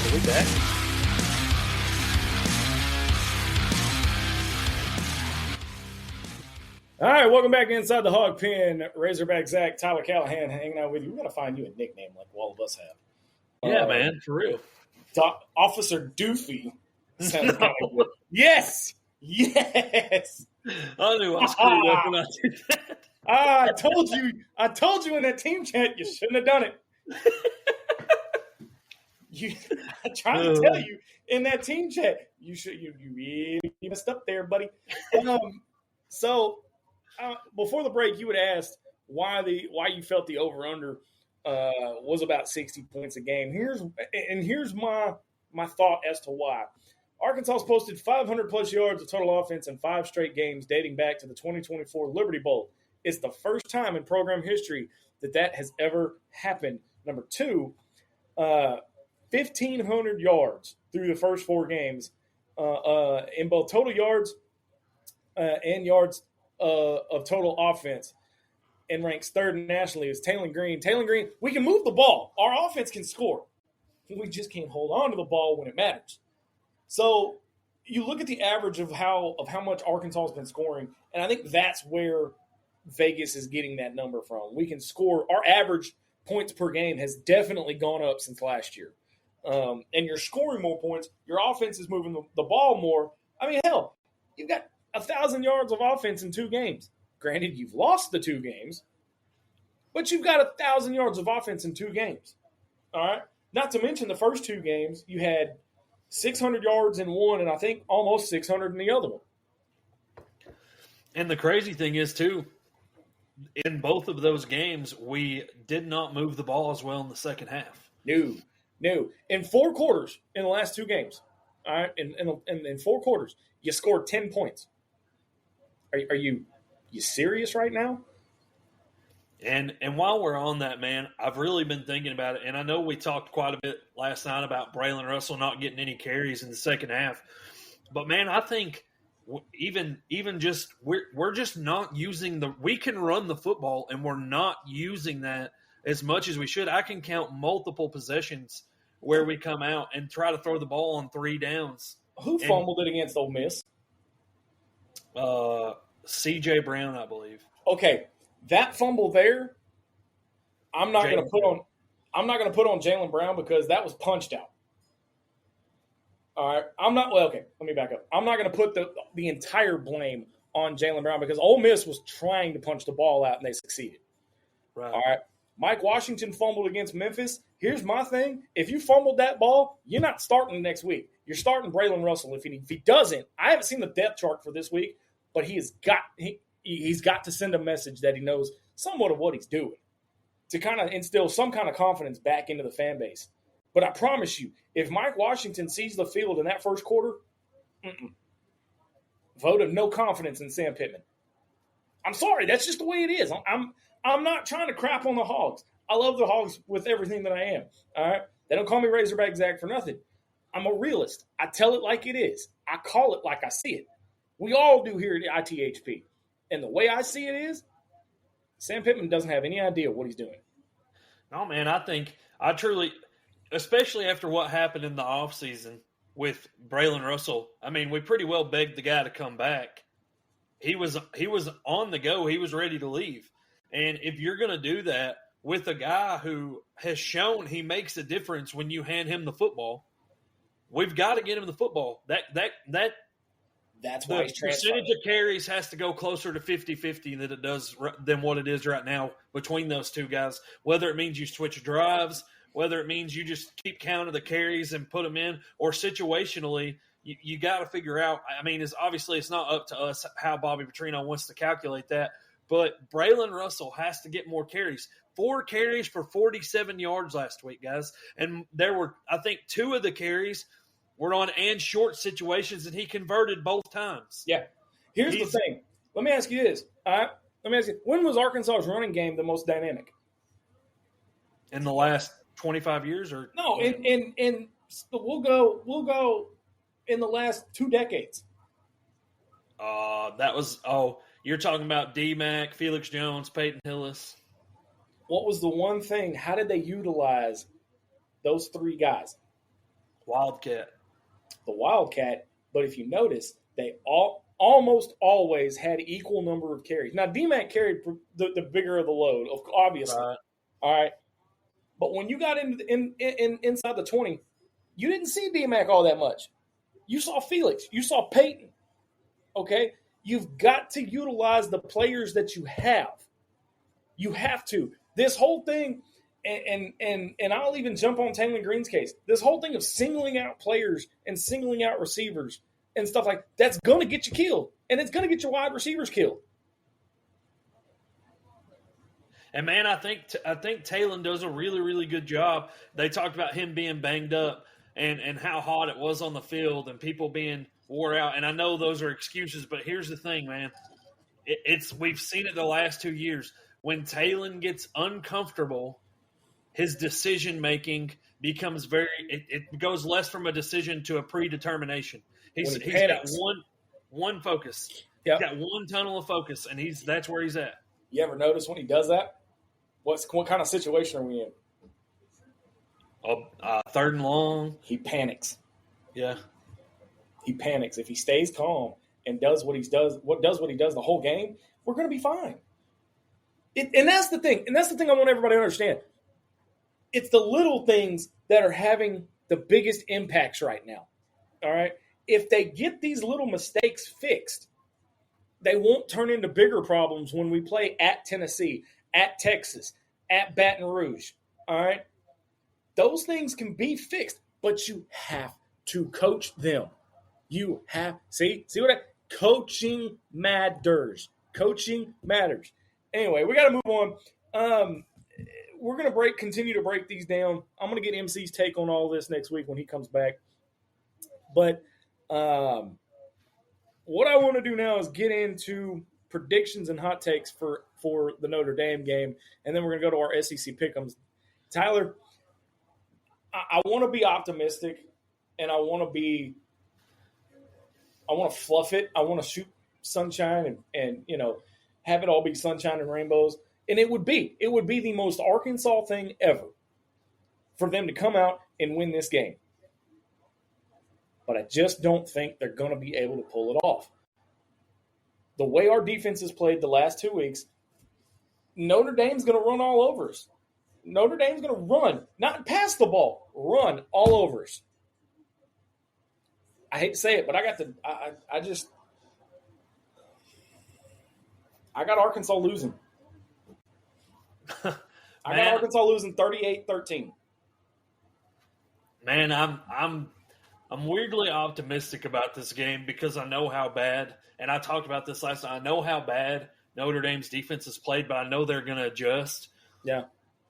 Are we back? All right, welcome back Inside the Hawg Pen. Razorback Zach, Tyler Callahan hanging out with you. We got to find you a nickname like all of us have. Yeah, man, for real. Officer Doofy. Sounds kind of good. Yes! Yes! I knew I screwed up when I did that. I told you in that team chat you shouldn't have done it. I tried to tell you in that team chat. You really messed up there, buddy. Before the break, you had asked why you felt the over-under was about 60 points a game. Here's my thought as to why. Arkansas posted 500-plus yards of total offense in 5 straight games dating back to the 2024 Liberty Bowl. It's the first time in program history that has ever happened. Number 2, 1,500 yards through the first 4 games in both total yards and yards of total offense, and ranks 3rd nationally is Taylor Green. Taylor Green, we can move the ball. Our offense can score. We just can't hold on to the ball when it matters. So you look at the average of how much Arkansas has been scoring, and I think that's where Vegas is getting that number from. We can score. Our average points per game has definitely gone up since last year. And you're scoring more points. Your offense is moving the ball more. I mean, hell, you've got 1,000 yards of offense in 2 games. Granted, you've lost the 2 games, but you've got 1,000 yards of offense in 2 games. All right. Not to mention the first two games, you had 600 yards in one and I think almost 600 in the other one. And the crazy thing is, too, in both of those games, we did not move the ball as well in the second half. No. In 4 quarters in the last 2 games, all right, in 4 quarters, you scored 10 points. Are you serious right now? And while we're on that, man, I've really been thinking about it. And I know we talked quite a bit last night about Braylon Russell not getting any carries in the second half. But, man, I think even just we're just not using we can run the football, and we're not using that as much as we should. I can count multiple possessions where we come out and try to throw the ball on 3 downs. Who fumbled it against Ole Miss? C.J. Brown, I believe. Okay, that fumble there, I'm not going to put on Jaylen Brown because that was punched out. All right, let me back up. I'm not going to put the entire blame on Jaylen Brown because Ole Miss was trying to punch the ball out and they succeeded. Right. All right, Mike Washington fumbled against Memphis. Here's my thing: if you fumbled that ball, you're not starting next week. You're starting Braylon Russell. If he doesn't, I haven't seen the depth chart for this week, but he's got to send a message that he knows somewhat of what he's doing to kind of instill some kind of confidence back into the fan base. But I promise you, if Mike Washington sees the field in that first quarter, vote of no confidence in Sam Pittman. I'm sorry, that's just the way it is. I'm not trying to crap on the Hogs. I love the Hogs with everything that I am. All right, they don't call me Razorback Zach for nothing. I'm a realist. I tell it like it is. I call it like I see it. We all do here at ITHP. And the way I see it is, Sam Pittman doesn't have any idea what he's doing. No, man, I truly, especially after what happened in the offseason with Braylon Russell, I mean, we pretty well begged the guy to come back. He was on the go. He was ready to leave. And if you're going to do that with a guy who has shown he makes a difference when you hand him the football, we've got to get him the football. That's why he's transferring. Percentage of carries has to go closer to 50-50 than what it is right now between those two guys. Whether it means you switch drives, whether it means you just keep count of the carries and put them in, or situationally, you got to figure out. I mean, it's not up to us how Bobby Petrino wants to calculate that, but Braylon Russell has to get more carries. 4 carries for 47 yards last week, guys. And there were, I think, 2 of the carries were on and short situations, and he converted both times. Yeah. Here's the thing. Let me ask you this. All right? Let me ask you, when was Arkansas's running game the most dynamic? In the last 25 years? Or no, we'll go in the last 2 decades. You're talking about D-Mac, Felix Jones, Peyton Hillis. What was the one thing? How did they utilize those 3 guys? Wildcat. The Wildcat, but if you notice, they almost always had equal number of carries. Now, D-Mac carried the bigger of the load, obviously. Right. All right. But when you got inside the 20, you didn't see D-Mac all that much. You saw Felix. You saw Peyton. Okay? You've got to utilize the players that you have. You have to. This whole thing, and I'll even jump on Taylor Green's case, this whole thing of singling out players and singling out receivers and stuff like that's going to get you killed, and it's going to get your wide receivers killed. And, man, I think Talon does a really, really good job. They talked about him being banged up and how hot it was on the field and people being wore out. And I know those are excuses, but here's the thing, man. We've seen it the last 2 years. When Talon gets uncomfortable, his decision-making becomes it goes less from a decision to a predetermination. He's got one focus. Yep. He's got one tunnel of focus, and that's where he's at. You ever notice when he does that? What kind of situation are we in? 3rd and long. He panics. Yeah. He panics. If he stays calm and does what he does the whole game, we're going to be fine. And that's the thing. And that's the thing I want everybody to understand. It's the little things that are having the biggest impacts right now. All right? If they get these little mistakes fixed, they won't turn into bigger problems when we play at Tennessee, at Texas, at Baton Rouge. All right? Those things can be fixed, but you have to coach them. You have see what coaching matters. Coaching matters. Anyway, we got to move on. We're going to continue to break these down. I'm going to get MC's take on all this next week when he comes back. But what I want to do now is get into predictions and hot takes for the Notre Dame game, and then we're going to go to our SEC Pick'ems. Tyler, I want to be optimistic, and I want to fluff it. I want to shoot sunshine and have it all be sunshine and rainbows. And it would be the most Arkansas thing ever for them to come out and win this game. But I just don't think they're going to be able to pull it off. The way our defense has played the last 2 weeks, Notre Dame's going to run all over us. Notre Dame's going to run, not pass the ball, run all over us. I hate to say it, but I got Arkansas losing. I got Arkansas losing 38-13. Man, I'm weirdly optimistic about this game because I know how bad, and I talked about this last time, I know how bad Notre Dame's defense has played, but I know they're going to adjust. Yeah.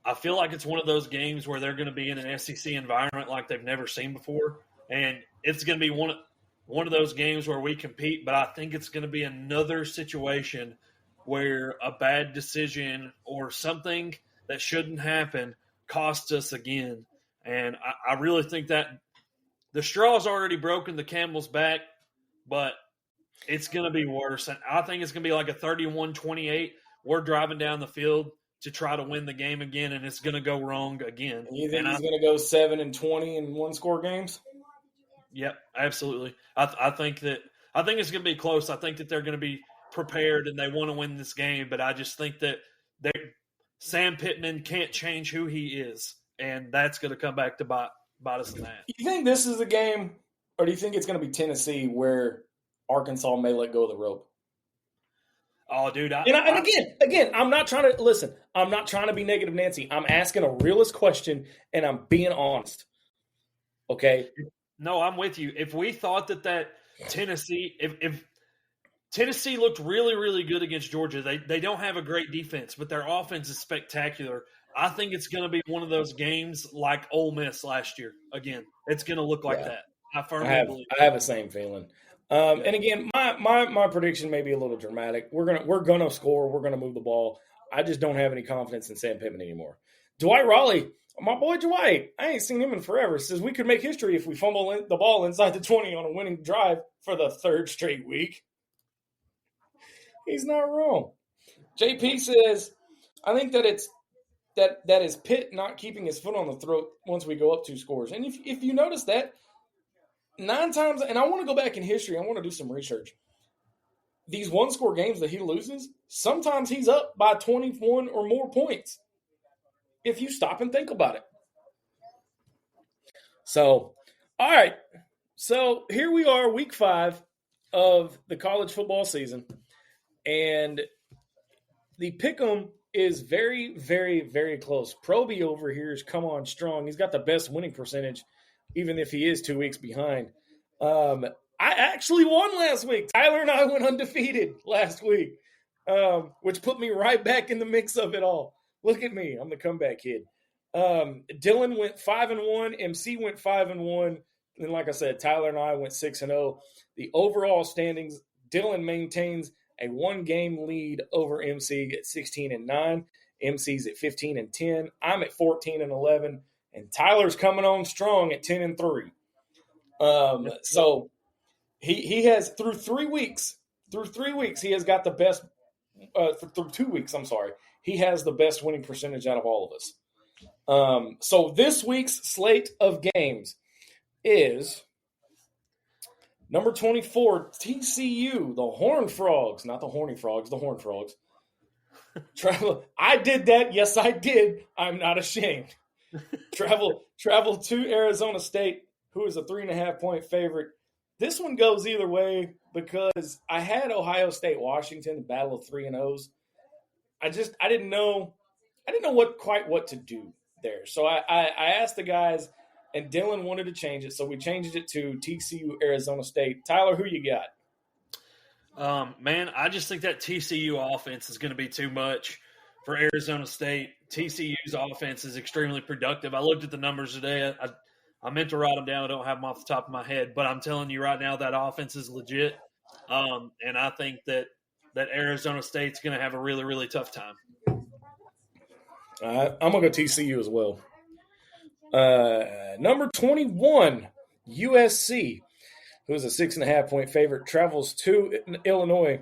I feel like it's one of those games where they're going to be in an SEC environment like they've never seen before, and it's going to be one of those games where we compete, but I think it's going to be another situation where a bad decision or something that shouldn't happen costs us again. And I really think that the straw's already broken the camel's back, but it's going to be worse. And I think it's going to be like a 31-28. We're driving down the field to try to win the game again, and it's going to go wrong again. And you think he's going to go 7-20 in one-score games? Yep, absolutely. I think it's going to be close. I think that they're going to be prepared and they want to win this game, but I just think that Sam Pittman can't change who he is, and that's going to come back to bite us in that. You think this is a game, or do you think it's going to be Tennessee where Arkansas may let go of the rope? Oh, dude. Again, I'm not trying to – listen, I'm not trying to be negative Nancy. I'm asking a realist question, and I'm being honest. Okay? No, I'm with you. If we thought that Tennessee – if Tennessee looked really, really good against Georgia, they don't have a great defense, but their offense is spectacular. I think it's going to be one of those games like Ole Miss last year. Again, it's going to look like that. I firmly believe I have the same feeling. And again, my prediction may be a little dramatic. We're gonna score. We're gonna move the ball. I just don't have any confidence in Sam Pittman anymore. Dwight Raleigh, my boy Dwight, I ain't seen him in forever. Says we could make history if we fumble the ball inside the 20 on a winning drive for the third straight week. He's not wrong. JP says, I think that it's that is Pitt not keeping his foot on the throat once we go up 2 scores. And if you notice that, 9 times, and I want to go back in history, I want to do some research. These one-score games that he loses, sometimes he's up by 21 or more points. If you stop and think about it. So, all right. So here we are, week 5 of the college football season. And the Pick'em is very, very, very close. Proby over here is come on strong. He's got the best winning percentage, even if he is 2 weeks behind. I actually won last week. Tyler and I went undefeated last week, which put me right back in the mix of it all. Look at me. I'm the comeback kid. Dylan went 5-1. MC went 5-1. And like I said, Tyler and I went 6-0. The overall standings, Dylan maintains a 1-game lead over MC at 16-9. MC's at 15-10. I'm at 14-11. And Tyler's coming on strong at 10-3. So he has through 3 weeks, he has got the best, through 2 weeks, I'm sorry. He has the best winning percentage out of all of us. So this week's slate of games is number 24, TCU, the Horned Frogs, not the Horny Frogs, the Horned Frogs. I did that. Yes, I did. I'm not ashamed. Travel to Arizona State, who is a 3.5-point favorite. This one goes either way because I had Ohio State, Washington, the battle of 3-0s. I didn't know what to do. there. So I asked the guys, and Dylan wanted to change it, so we changed it to TCU Arizona State. Tyler, who you got? Man, I just think that TCU offense is going to be too much for Arizona State. TCU's offense is extremely productive. I looked at the numbers today. I meant to write them down. I don't have them off the top of my head, but I'm telling you right now that offense is legit. And I think that Arizona State's going to have a really, really tough time. I'm going to go TCU as well. Number 21, USC, who is a 6.5-point favorite, travels to Illinois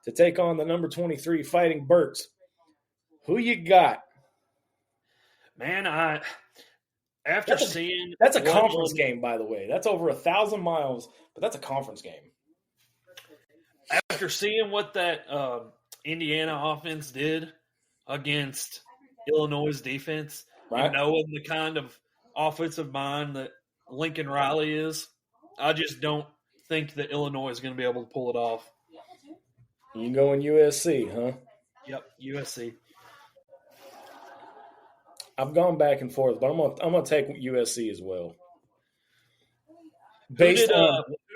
to take on the number 23 Fighting Birds. Who you got? Man, that's a conference game, by the way. That's over 1,000 miles, but that's a conference game. After seeing what that Indiana offense did against Illinois' defense, right, and knowing the kind of offensive mind that Lincoln Riley is, I just don't think that Illinois is going to be able to pull it off. You going USC, huh? Yep, USC. I've gone back and forth, but I'm gonna take USC as well. Who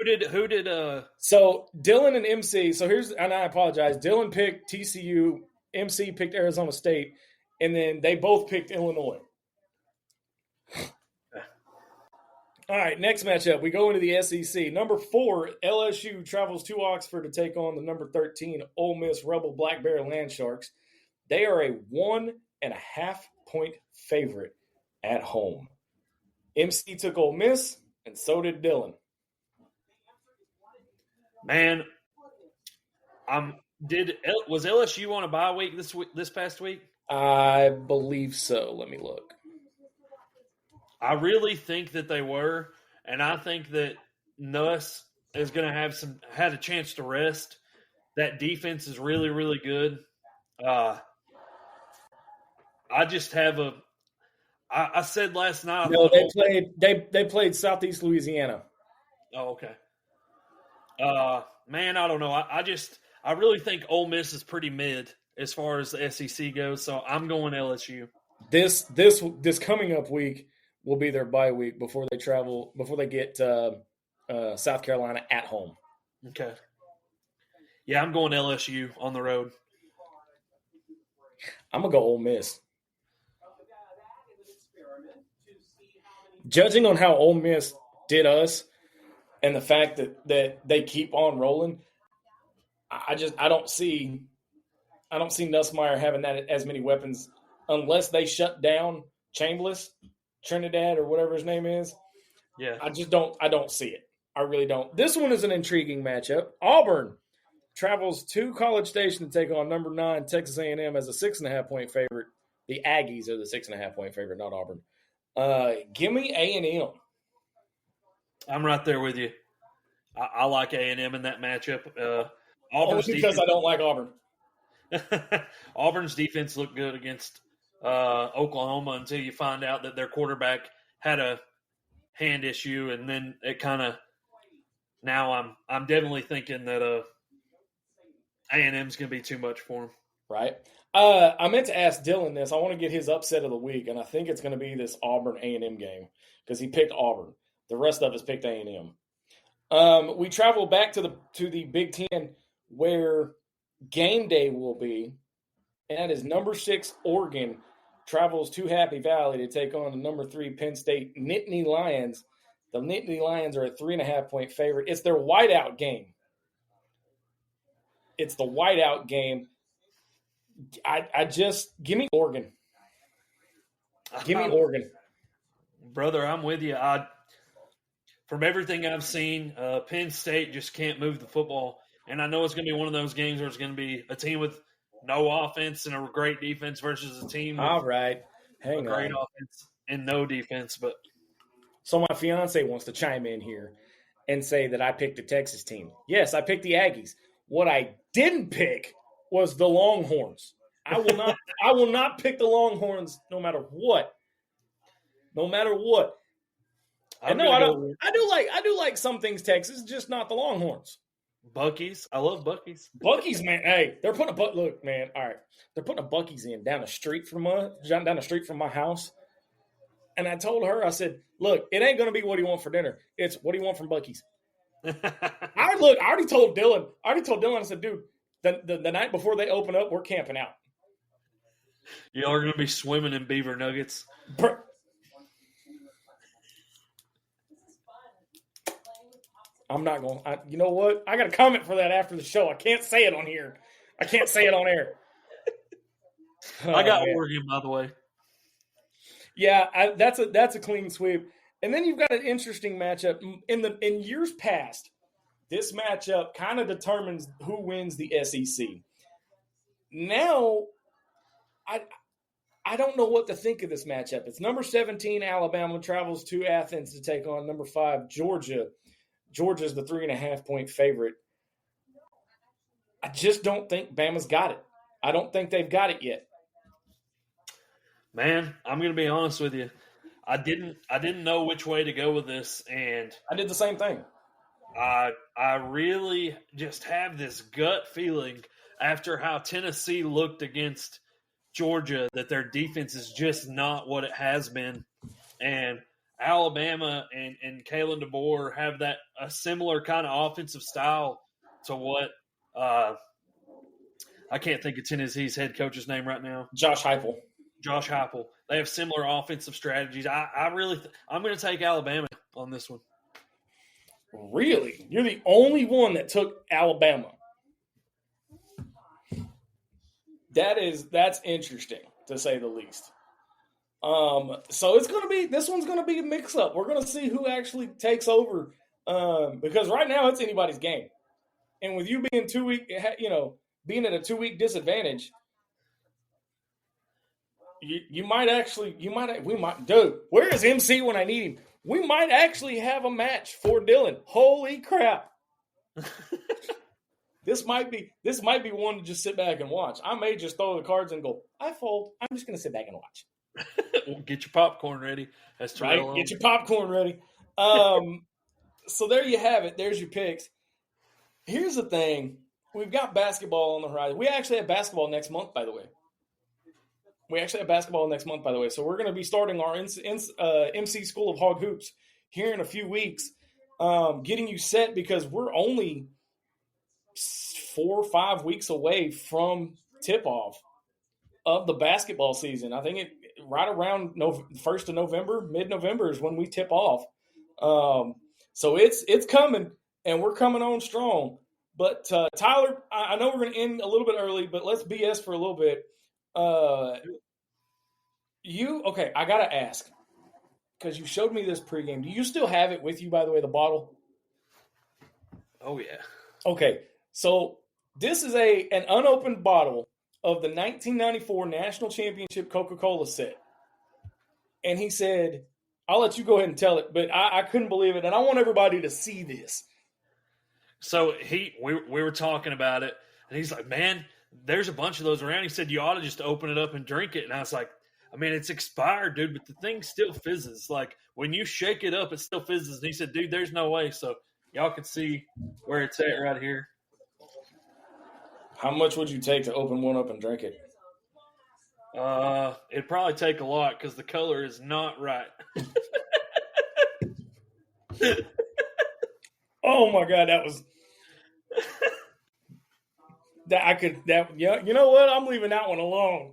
did So Dylan and MC. So and I apologize. Dylan picked TCU. MC picked Arizona State, and then they both picked Illinois. All right, next matchup. We go into the SEC. Number 4, LSU travels to Oxford to take on the number 13 Ole Miss Rebel Black Bear Land Sharks. They are a 1.5-point favorite at home. MC took Ole Miss, and so did Dylan. Man, was LSU on a bye week this past week? I believe so. Let me look. I really think that they were, and I think that Nuss is going to have had a chance to rest. That defense is really, really good. I just have I said last night. No, they played Southeast Louisiana. Oh, okay. Man, I don't know. I really think Ole Miss is pretty mid as far as the SEC goes, so I'm going LSU. This coming up week will be their bye week before they get South Carolina at home. Okay. Yeah, I'm going LSU on the road. I'm going to go Ole Miss. Judging on how Ole Miss did us and the fact that they keep on rolling, I don't see Nussmeier having that as many weapons unless they shut down Chambliss, Trinidad, or whatever his name is. Yeah. I don't see it. I really don't. This one is an intriguing matchup. Auburn travels to College Station to take on number 9 Texas A&M as a 6.5-point favorite. The Aggies are the 6.5-point favorite, not Auburn. Give me A&M. I'm right there with you. I like A&M in that matchup. Auburn's because I don't like Auburn. Auburn's defense looked good against Oklahoma until you find out that their quarterback had a hand issue, and then it kind of now I'm definitely thinking that A&M's going to be too much for him. Right. I meant to ask Dylan this. I want to get his upset of the week, and I think it's going to be this Auburn A&M game because he picked Auburn. The rest of us picked A&M. We travel back to the Big Ten where game day will be, and that is number 6 Oregon travels to Happy Valley to take on the number 3 Penn State Nittany Lions. The Nittany Lions are a 3.5-point favorite. It's their whiteout game. It's the whiteout game. I just give me Oregon. Give me Oregon. Brother, I'm with you. From everything I've seen, Penn State just can't move the football. And I know it's going to be one of those games where it's going to be a team with no offense and a great defense versus a team with all right. a great offense and no defense. But so my fiance wants to chime in here and say that I picked the Texas team. Yes, I picked the Aggies. What I didn't pick was the Longhorns. I will not pick the Longhorns no matter what. No matter what. I do like some things Texas, just not the Longhorns. Buc-ee's. I love Buc-ee's. Buc-ee's, man. Hey, they're putting look, man. All right, they're putting a Buc-ee's in down the street from my house. And I told her, I said, look, it ain't going to be what do you want for dinner. It's what do you want from Buc-ee's. I already told Dylan, I said, dude, the night before they open up, we're camping out. Y'all are going to be swimming in beaver nuggets. I'm not going to. You know what? I got a comment for that after the show. I can't say it on here. I can't say it on air. I got Oregon, by the way. Yeah, that's a clean sweep. And then you've got an interesting matchup. In years past, this matchup kind of determines who wins the SEC. Now, I don't know what to think of this matchup. It's number 17, Alabama, travels to Athens to take on number 5, Georgia. Georgia's the 3.5-point favorite. I just don't think Bama's got it. I don't think they've got it yet. Man, I'm going to be honest with you. I didn't know which way to go with this, and I did the same thing. I really just have this gut feeling after how Tennessee looked against Georgia that their defense is just not what it has been, and Alabama and Kalen DeBoer have a similar kind of offensive style to what I can't think of Tennessee's head coach's name right now. Josh Heupel. They have similar offensive strategies. I'm going to take Alabama on this one. Really? You're the only one that took Alabama. That's interesting, to say the least. So this one's going to be a mix-up. We're going to see who actually takes over, because right now it's anybody's game. And with you being being at a 2-week disadvantage, we might, dude, where is MC when I need him? We might actually have a match for Dylan. Holy crap. This might be one to just sit back and watch. I may just throw the cards and go, I fold. I'm just going to sit back and watch. Well, get your popcorn ready. That's right. Get your popcorn ready. So there you have it. There's your picks. Here's the thing. We've got basketball on the horizon. We actually have basketball next month, by the way. So we're going to be starting our MC School of Hog Hoops here in a few weeks, getting you set because we're only 4 or 5 weeks away from tip-off of the basketball season. I think right around 1st of November, mid-November is when we tip off. So it's coming, and we're coming on strong. But, Tyler, I know we're going to end a little bit early, but let's BS for a little bit. I got to ask, because you showed me this pregame. Do you still have it with you, by the way, the bottle? Oh, yeah. Okay, so this is an unopened bottle of the 1994 National Championship Coca-Cola set. And he said, I'll let you go ahead and tell it, but I couldn't believe it, and I want everybody to see this. So we were talking about it, and he's like, man, there's a bunch of those around. He said, you ought to just open it up and drink it. And I was like, I mean, it's expired, dude, but the thing still fizzes. Like, when you shake it up, it still fizzes. And he said, dude, there's no way. So y'all can see where it's at right here. How much would you take to open one up and drink it? It'd probably take a lot because the color is not right. Oh, my God, that was – you know what? I'm leaving that one alone.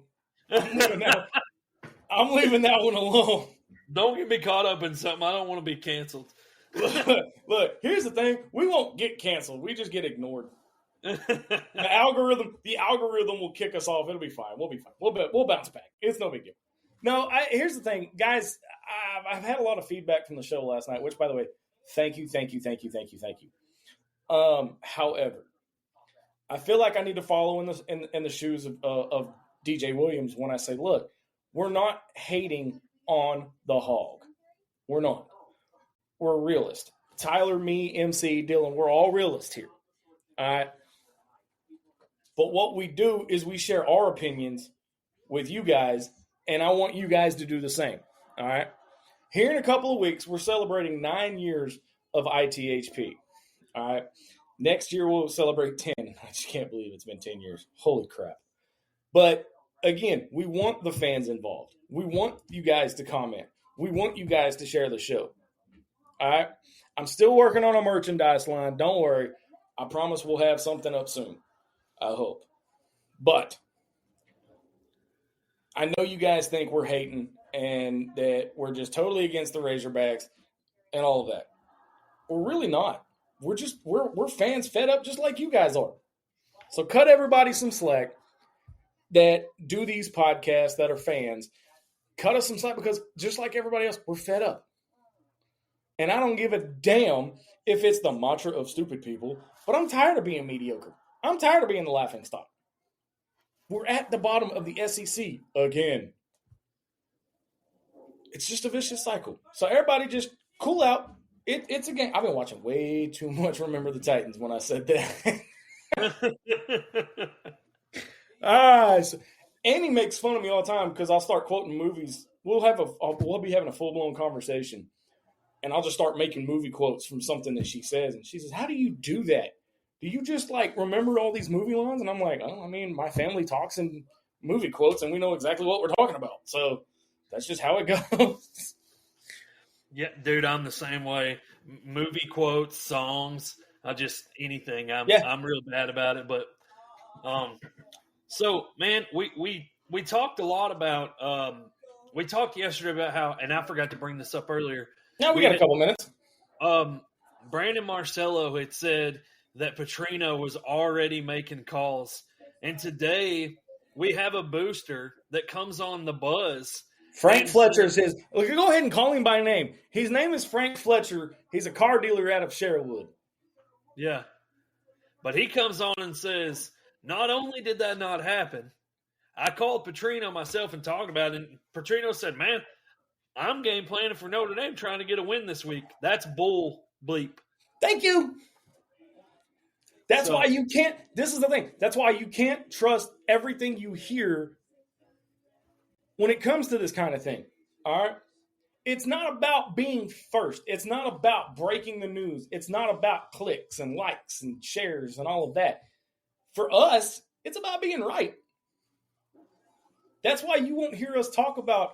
I'm leaving that one alone. Don't get me caught up in something. I don't want to be canceled. Look, here's the thing. We won't get canceled. We just get ignored. The algorithm will kick us off. It'll be fine. We'll be fine. We'll bounce back. It's no big deal. No, here's the thing, guys. I've had a lot of feedback from the show last night, which, by the way, thank you. However, I feel like I need to follow in the shoes of DJ Williams when I say, look, we're not hating on the Hog. We're not. We're a realist. Tyler, me, MC, Dylan, we're all realists here. All right. But what we do is we share our opinions with you guys, and I want you guys to do the same. All right. Here in a couple of weeks, we're celebrating 9 years of ITHP. All right. Next year, we'll celebrate 10. I just can't believe it's been 10 years. Holy crap. But, again, we want the fans involved. We want you guys to comment. We want you guys to share the show. All right? I'm still working on a merchandise line. Don't worry. I promise we'll have something up soon. I hope. But I know you guys think we're hating and that we're just totally against the Razorbacks and all of that. We're really not. We're fans fed up just like you guys are. So cut everybody some slack that do these podcasts that are fans. Cut us some slack because just like everybody else, we're fed up. And I don't give a damn if it's the mantra of stupid people, but I'm tired of being mediocre. I'm tired of being the laughingstock. We're at the bottom of the SEC again. It's just a vicious cycle. So everybody just cool out. It's a game. I've been watching way too much Remember the Titans when I said that. So Amy makes fun of me all the time because I'll start quoting movies. We'll be having a full-blown conversation, and I'll just start making movie quotes from something that she says. And she says, how do you do that? Do you just, remember all these movie lines? And I'm like, oh, I mean, my family talks in movie quotes, and we know exactly what we're talking about. So that's just how it goes. Yeah, dude, I'm the same way. Movie quotes, songs, anything. I'm real bad about it. But so, man, we talked a lot about we talked yesterday about how, and I forgot to bring this up earlier. Now we got a couple minutes. Brandon Marcello had said that Petrino was already making calls. And today we have a booster that comes on the buzz. Frank Fletcher's his. Look, go ahead and call him by name. His name is Frank Fletcher. He's a car dealer out of Sherwood. Yeah. But he comes on and says, not only did that not happen, I called Petrino myself and talked about it. And Petrino said, man, I'm game planning for Notre Dame trying to get a win this week. That's bull bleep. Thank you. That's why you can't – this is the thing. That's why you can't trust everything you hear when it comes to this kind of thing, all right? It's not about being first. It's not about breaking the news. It's not about clicks and likes and shares and all of that. For us, it's about being right. That's why you won't hear us talk about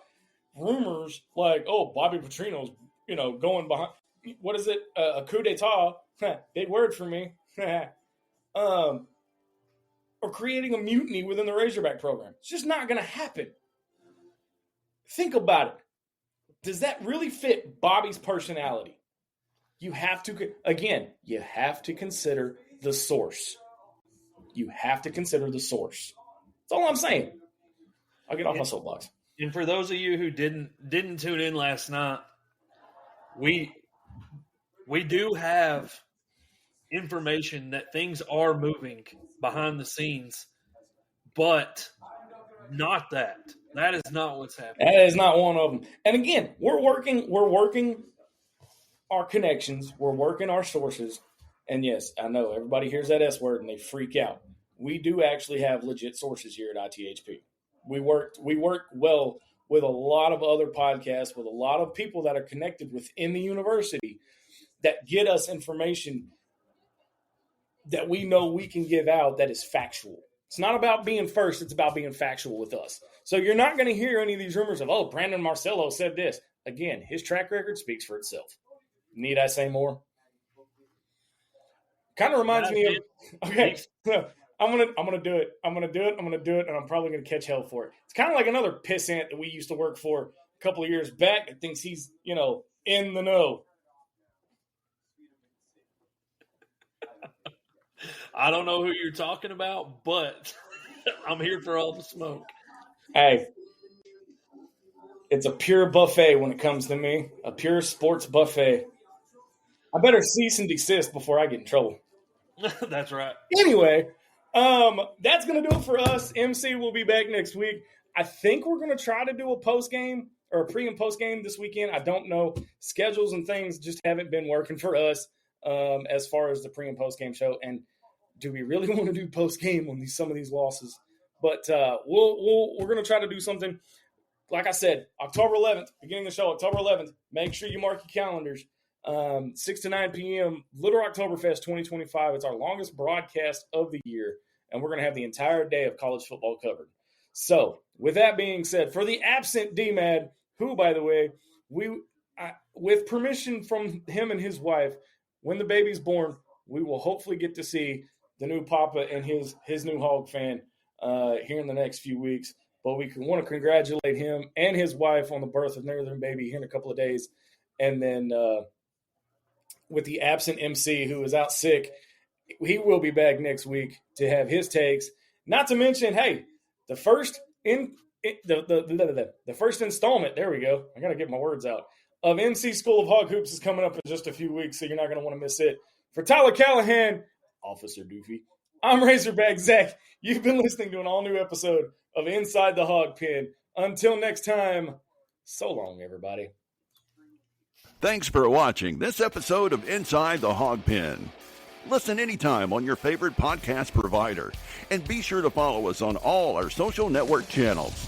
rumors like, oh, Bobby Petrino's, going behind – what is it? A coup d'etat. Big word for me. Or creating a mutiny within the Razorback program. It's just not going to happen. Think about it. Does that really fit Bobby's personality? You have to consider the source. You have to consider the source. That's all I'm saying. I'll get off my soapbox. And for those of you who didn't tune in last night, we do have information that things are moving behind the scenes, but not that. That is not what's happening. That is not one of them. And again, we're working our connections. We're working our sources. And yes, I know everybody hears that S word and they freak out. We do actually have legit sources here at ITHP. We work well with a lot of other podcasts, with a lot of people that are connected within the university that get us information that we know we can give out that is factual. It's not about being first. It's about being factual with us. So you're not going to hear any of these rumors of, oh, Brandon Marcello said this. Again, his track record speaks for itself. Need I say more? Kind of reminds me of, okay, I'm gonna do it. I'm gonna do it, and I'm probably gonna catch hell for it. It's kind of like another pissant that we used to work for a couple of years back that thinks he's, in the know. I don't know who you're talking about, but I'm here for all the smoke. Hey, it's a pure buffet when it comes to me. A pure sports buffet. I better cease and desist before I get in trouble. That's right. Anyway, that's going to do it for us. MC will be back next week. I think we're going to try to do a post-game or a pre- and post-game this weekend. I don't know. Schedules and things just haven't been working for us as far as the pre- and post-game show. And do we really want to do post-game on some of these losses? But we're going to try to do something. Like I said, October 11th, beginning of the show, October 11th. Make sure you mark your calendars. 6 to 9 p.m., Little Oktoberfest 2025. It's our longest broadcast of the year, and we're going to have the entire day of college football covered. So, with that being said, for the absent DMAD, who, by the way, with permission from him and his wife, when the baby's born, we will hopefully get to see the new Papa and his new Hawg fan here in the next few weeks. But we want to congratulate him and his wife on the birth of their baby here in a couple of days. And then with the absent MC who is out sick, he will be back next week to have his takes. Not to mention, hey, the first installment, there we go, I got to get my words out, of MC School of Hog Hoops is coming up in just a few weeks, so you're not going to want to miss it. For Tyler Callahan, Officer Doofy, I'm Razorback Zach. You've been listening to an all-new episode of Inside the Hawg Pen. Until next time, so long, everybody. Thanks for watching this episode of Inside the Hawg Pen. Listen anytime on your favorite podcast provider, and be sure to follow us on all our social network channels.